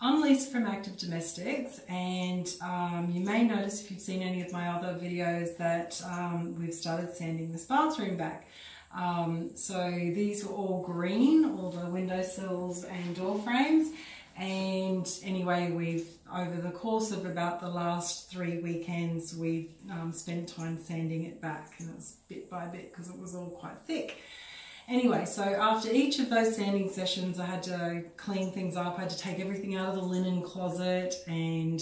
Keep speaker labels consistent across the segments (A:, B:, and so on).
A: I'm Lisa from Active Domestics, and you may notice if you've seen any of my other videos that we've started sanding this bathroom back. So these were all green, all the windowsills and door frames, and anyway, we've, over the course of about the last 3 weekends, we've spent time sanding it back, and it was bit by bit because it was all quite thick. Anyway, so after each of those sanding sessions, I had to clean things up. I had to take everything out of the linen closet, and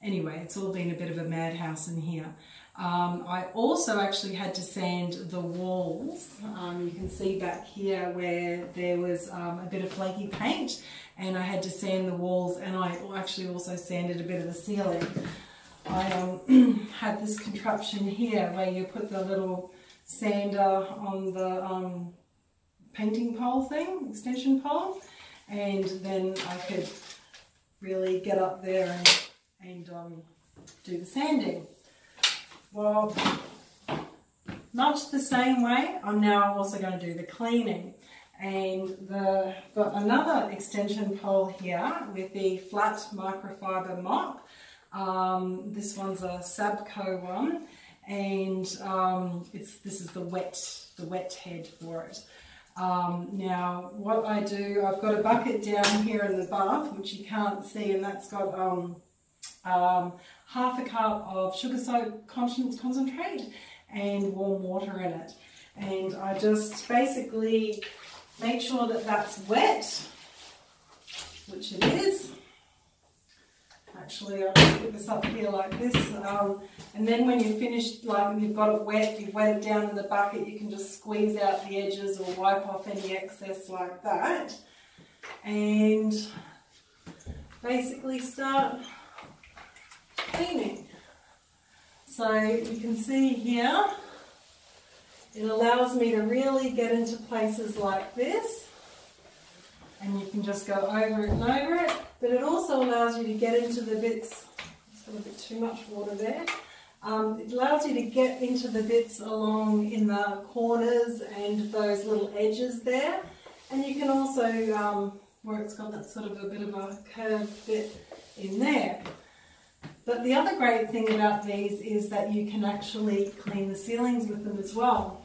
A: anyway, it's all been a bit of a madhouse in here. I also actually had to sand the walls. You can see back here where there was a bit of flaky paint, and I had to sand the walls, and I actually also sanded a bit of the ceiling. I had this contraption here where you put the little sander on the painting pole thing, extension pole, and then I could really get up there and do the sanding. Well, much the same way, I'm now also going to do the cleaning. And got another extension pole here with the flat microfiber mop. This one's a Sabco one, and this is the wet head for it. Now what I do, I've got a bucket down here in the bath which you can't see, and that's got half a cup of sugar soap concentrate and warm water in it, and I just basically make sure that that's wet, which it is. Actually, I'll just put this up here like this, and then when you're finished, like you've got it wet, you've wet it down in the bucket, you can just squeeze out the edges or wipe off any excess like that, and basically start cleaning. So you can see here, it allows me to really get into places like this, and you can just go over it and over it, but it also allows you to get into the bits, it's got a bit too much water there, it allows you to get into the bits along in the corners and those little edges there, and you can also, where it's got that sort of a bit of a curved bit in there. But the other great thing about these is that you can actually clean the ceilings with them as well.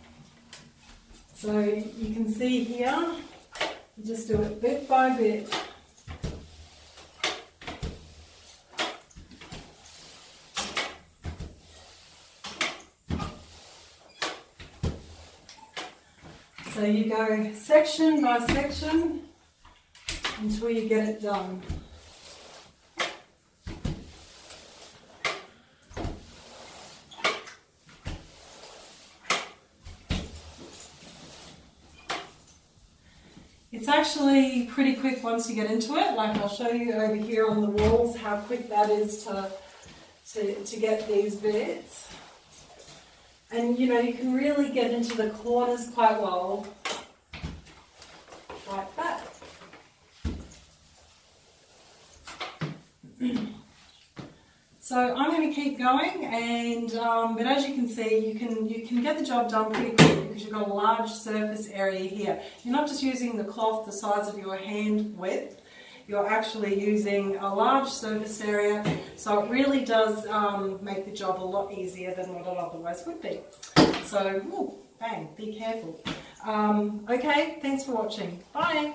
A: So you can see here, you just do it bit by bit. So you go section by section until you get it done. It's actually pretty quick once you get into it. Like I'll show you over here on the walls how quick that is to get these bits. And you know, you can really get into the corners quite well, like that. So I'm going to keep going, and but as you can see, you can get the job done pretty quick because you've got a large surface area here. You're not just using the cloth the size of your hand width, you're actually using a large surface area, so it really does make the job a lot easier than what it otherwise would be. So, ooh, bang, be careful. Okay, thanks for watching. Bye.